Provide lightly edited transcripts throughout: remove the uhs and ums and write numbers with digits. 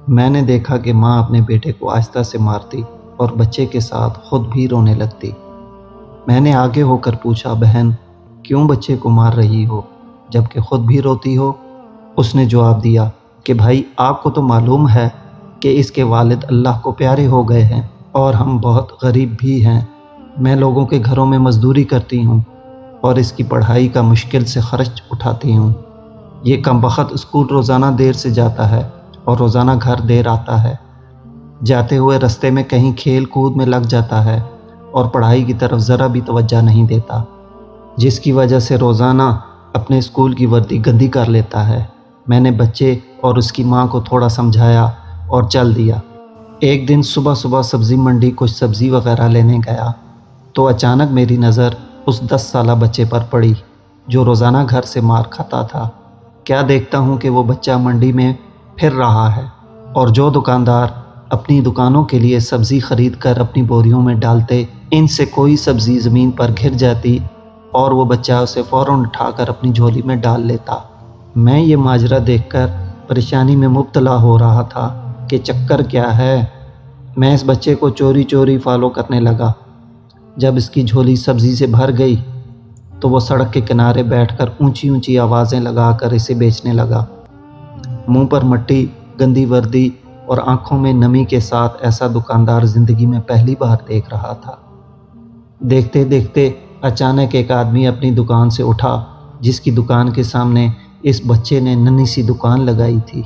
میں نے دیکھا کہ ماں اپنے بیٹے کو آہستہ سے مارتی اور بچے کے ساتھ خود بھی رونے لگتی۔ میں نے آگے ہو کر پوچھا، بہن کیوں بچے کو مار رہی ہو جبکہ خود بھی روتی ہو؟ اس نے جواب دیا کہ بھائی آپ کو تو معلوم ہے کہ اس کے والد اللہ کو پیارے ہو گئے ہیں اور ہم بہت غریب بھی ہیں۔ میں لوگوں کے گھروں میں مزدوری کرتی ہوں اور اس کی پڑھائی کا مشکل سے خرچ اٹھاتی ہوں۔ یہ کم بخت اسکول روزانہ دیر سے جاتا ہے اور روزانہ گھر دیر آتا ہے۔ جاتے ہوئے رستے میں کہیں کھیل کود میں لگ جاتا ہے اور پڑھائی کی طرف ذرا بھی توجہ نہیں دیتا، جس کی وجہ سے روزانہ اپنے اسکول کی وردی گندی کر لیتا ہے۔ میں نے بچے اور اس کی ماں کو تھوڑا سمجھایا اور چل دیا۔ ایک دن صبح صبح سبزی منڈی کچھ سبزی وغیرہ لینے گیا تو اچانک میری نظر اس 10 سالہ بچے پر پڑی جو روزانہ گھر سے مار کھاتا تھا۔ کیا دیکھتا ہوں کہ وہ بچہ منڈی میں پھر رہا ہے اور جو دکاندار اپنی دکانوں کے لیے سبزی خرید کر اپنی بوریوں میں ڈالتے، ان سے کوئی سبزی زمین پر گر جاتی اور وہ بچہ اسے فوراً اٹھا کر اپنی جھولی میں ڈال لیتا۔ میں یہ ماجرا دیکھ کر پریشانی میں مبتلا ہو رہا تھا کہ چکر کیا ہے۔ میں اس بچے کو چوری چوری فالو کرنے لگا۔ جب اس کی جھولی سبزی سے بھر گئی تو وہ سڑک کے کنارے بیٹھ کر اونچی اونچی آوازیں لگا کر اسے بیچنے لگا۔ منہ پر مٹی، گندی وردی اور آنکھوں میں نمی کے ساتھ ایسا دکاندار زندگی میں پہلی بار دیکھ رہا تھا۔ دیکھتے دیکھتے اچانک ایک آدمی اپنی دکان سے اٹھا جس کی دکان کے سامنے اس بچے نے ننھی سی دکان لگائی تھی۔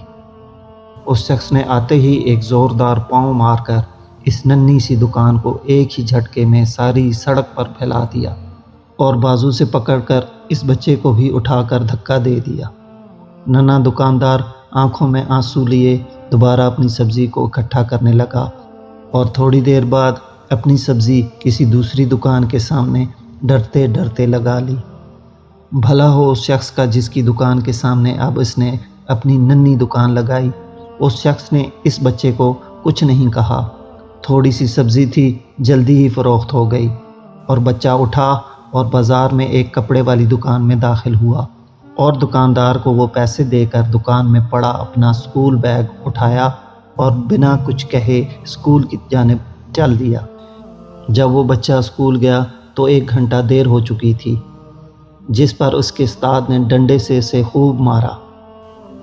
اس شخص نے آتے ہی ایک زوردار پاؤں مار کر اس ننھی سی دکان کو ایک ہی جھٹکے میں ساری سڑک پر پھیلا دیا اور بازو سے پکڑ کر اس بچے کو بھی اٹھا کر دھکا دے دیا۔ ننھا دکاندار آنکھوں میں آنسو لیے دوبارہ اپنی سبزی کو اکٹھا کرنے لگا اور تھوڑی دیر بعد اپنی سبزی کسی دوسری دکان کے سامنے ڈرتے ڈرتے لگا لی۔ بھلا ہو اس شخص کا جس کی دکان کے سامنے اب اس نے اپنی ننھی دکان لگائی۔ اس شخص نے اس بچے کو کچھ نہیں کہا۔ تھوڑی سی سبزی تھی، جلدی ہی فروخت ہو گئی اور بچہ اٹھا اور بازار میں ایک کپڑے والی دکان میں داخل ہوا اور دکاندار کو وہ پیسے دے کر دکان میں پڑا اپنا اسکول بیگ اٹھایا اور بنا کچھ کہے اسکول کی جانب چل دیا۔ جب وہ بچہ اسکول گیا تو 1 گھنٹہ دیر ہو چکی تھی، جس پر اس کے استاد نے ڈنڈے سے اسے خوب مارا۔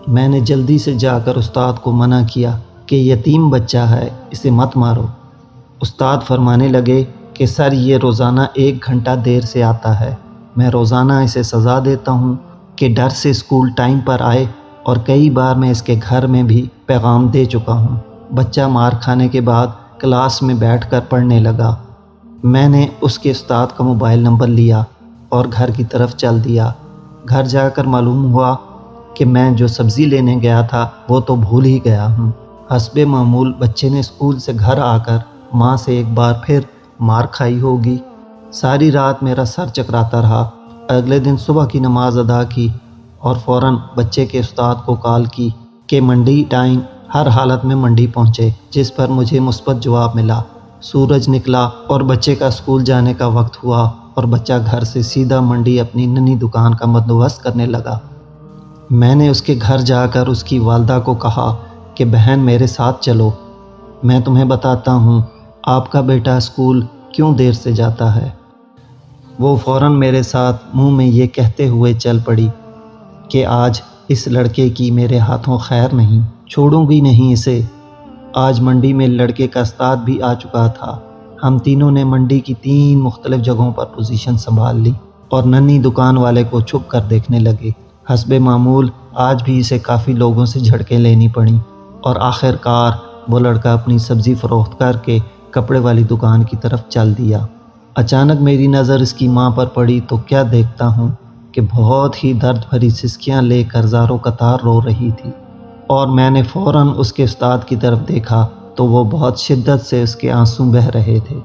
میں نے جلدی سے جا کر استاد کو منع کیا کہ یتیم بچہ ہے، اسے مت مارو۔ استاد فرمانے لگے کہ سر یہ روزانہ 1 گھنٹہ دیر سے آتا ہے، میں روزانہ اسے سزا دیتا ہوں کہ ڈر سے اسکول ٹائم پر آئے اور کئی بار میں اس کے گھر میں بھی پیغام دے چکا ہوں۔ بچہ مار کھانے کے بعد کلاس میں بیٹھ کر پڑھنے لگا۔ میں نے اس کے استاد کا موبائل نمبر لیا اور گھر کی طرف چل دیا۔ گھر جا کر معلوم ہوا کہ میں جو سبزی لینے گیا تھا وہ تو بھول ہی گیا ہوں۔ حسب معمول بچے نے اسکول سے گھر آ کر ماں سے ایک بار پھر مار کھائی ہوگی۔ ساری رات میرا سر چکراتا رہا۔ اگلے دن صبح کی نماز ادا کی اور فوراً بچے کے استاد کو کال کی کہ منڈی ٹائم ہر حالت میں منڈی پہنچے، جس پر مجھے مثبت جواب ملا۔ سورج نکلا اور بچے کا اسکول جانے کا وقت ہوا اور بچہ گھر سے سیدھا منڈی اپنی ننھی دکان کا بندوبست کرنے لگا۔ میں نے اس کے گھر جا کر اس کی والدہ کو کہا کہ بہن میرے ساتھ چلو، میں تمہیں بتاتا ہوں آپ کا بیٹا اسکول کیوں دیر سے جاتا ہے۔ وہ فوراً میرے ساتھ منہ میں یہ کہتے ہوئے چل پڑی کہ آج اس لڑکے کی میرے ہاتھوں خیر نہیں، چھوڑوں گی نہیں اسے۔ آج منڈی میں لڑکے کا استاد بھی آ چکا تھا۔ ہم تینوں نے منڈی کی 3 مختلف جگہوں پر پوزیشن سنبھال لی اور ننھی دکان والے کو چھپ کر دیکھنے لگے۔ حسب معمول آج بھی اسے کافی لوگوں سے جھڑکیں لینی پڑیں اور آخر کار وہ لڑکا اپنی سبزی فروخت کر کے کپڑے والی دکان کی طرف چل دیا۔ اچانک میری نظر اس کی ماں پر پڑی تو کیا دیکھتا ہوں کہ بہت ہی درد بھری سسکیاں لے کر زاروں قطار رو رہی تھی اور میں نے فوراً اس کے استاد کی طرف دیکھا تو وہ بہت شدت سے اس کے آنسو بہہ رہے تھے۔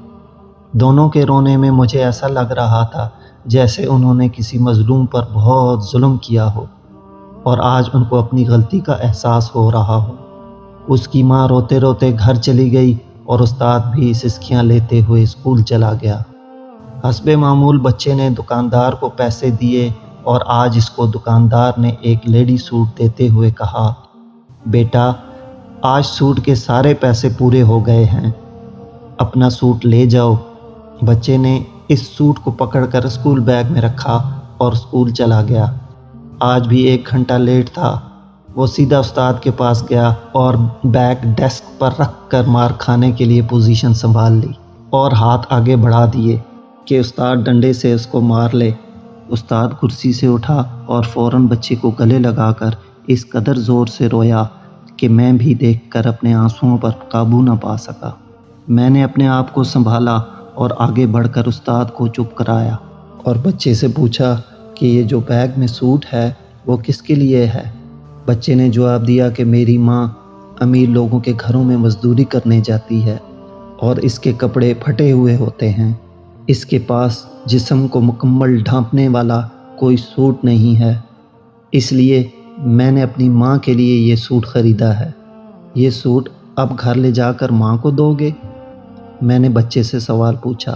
دونوں کے رونے میں مجھے ایسا لگ رہا تھا جیسے انہوں نے کسی مظلوم پر بہت ظلم کیا ہو اور آج ان کو اپنی غلطی کا احساس ہو رہا ہو۔ اس کی ماں روتے روتے گھر چلی گئی اور استاد بھی سسکیاں لیتے ہوئے اسکول چلا گیا۔ حسب معمول بچے نے دکاندار کو پیسے دیے اور آج اس کو دکاندار نے ایک لیڈی سوٹ دیتے ہوئے کہا، بیٹا آج سوٹ کے سارے پیسے پورے ہو گئے ہیں، اپنا سوٹ لے جاؤ۔ بچے نے اس سوٹ کو پکڑ کر اسکول بیگ میں رکھا اور اسکول چلا گیا۔ آج بھی 1 گھنٹہ لیٹ تھا۔ وہ سیدھا استاد کے پاس گیا اور بیگ ڈیسک پر رکھ کر مار کھانے کے لیے پوزیشن سنبھال لی اور ہاتھ آگے بڑھا دیے کہ استاد ڈنڈے سے اس کو مار لے۔ استاد کرسی سے اٹھا اور فوراً بچے کو گلے لگا کر اس قدر زور سے رویا کہ میں بھی دیکھ کر اپنے آنسوؤں پر قابو نہ پا سکا۔ میں نے اپنے آپ کو سنبھالا اور آگے بڑھ کر استاد کو چپ کرایا اور بچے سے پوچھا کہ یہ جو بیگ میں سوٹ ہے وہ کس کے لیے ہے؟ بچے نے جواب دیا کہ میری ماں امیر لوگوں کے گھروں میں مزدوری کرنے جاتی ہے اور اس کے کپڑے پھٹے ہوئے ہوتے ہیں۔ اس کے پاس جسم کو مکمل ڈھانپنے والا کوئی سوٹ نہیں ہے، اس لیے میں نے اپنی ماں کے لیے یہ سوٹ خریدا ہے۔ یہ سوٹ اب گھر لے جا کر ماں کو دو گے؟ میں نے بچے سے سوال پوچھا۔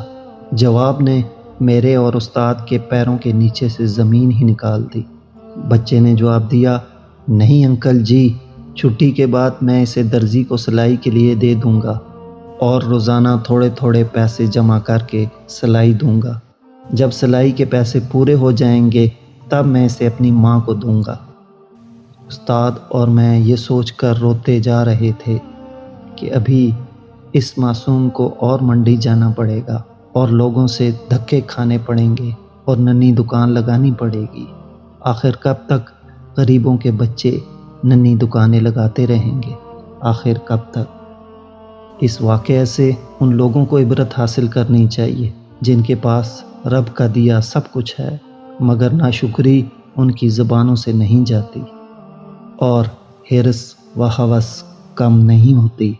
جواب نے میرے اور استاد کے پیروں کے نیچے سے زمین ہی نکال دی۔ بچے نے جواب دیا، نہیں انکل جی، چھٹی کے بعد میں اسے درزی کو سلائی کے لیے دے دوں گا اور روزانہ تھوڑے تھوڑے پیسے جمع کر کے سلائی دوں گا۔ جب سلائی کے پیسے پورے ہو جائیں گے تب میں اسے اپنی ماں کو دوں گا۔ استاد اور میں یہ سوچ کر روتے جا رہے تھے کہ ابھی اس معصوم کو اور منڈی جانا پڑے گا اور لوگوں سے دھکے کھانے پڑیں گے اور ننھی دکان لگانی پڑے گی۔ آخر کب تک غریبوں کے بچے ننھی دکانیں لگاتے رہیں گے؟ آخر کب تک؟ اس واقعے سے ان لوگوں کو عبرت حاصل کرنی چاہیے جن کے پاس رب کا دیا سب کچھ ہے مگر ناشکری ان کی زبانوں سے نہیں جاتی اور حرص و ہوس کم نہیں ہوتی۔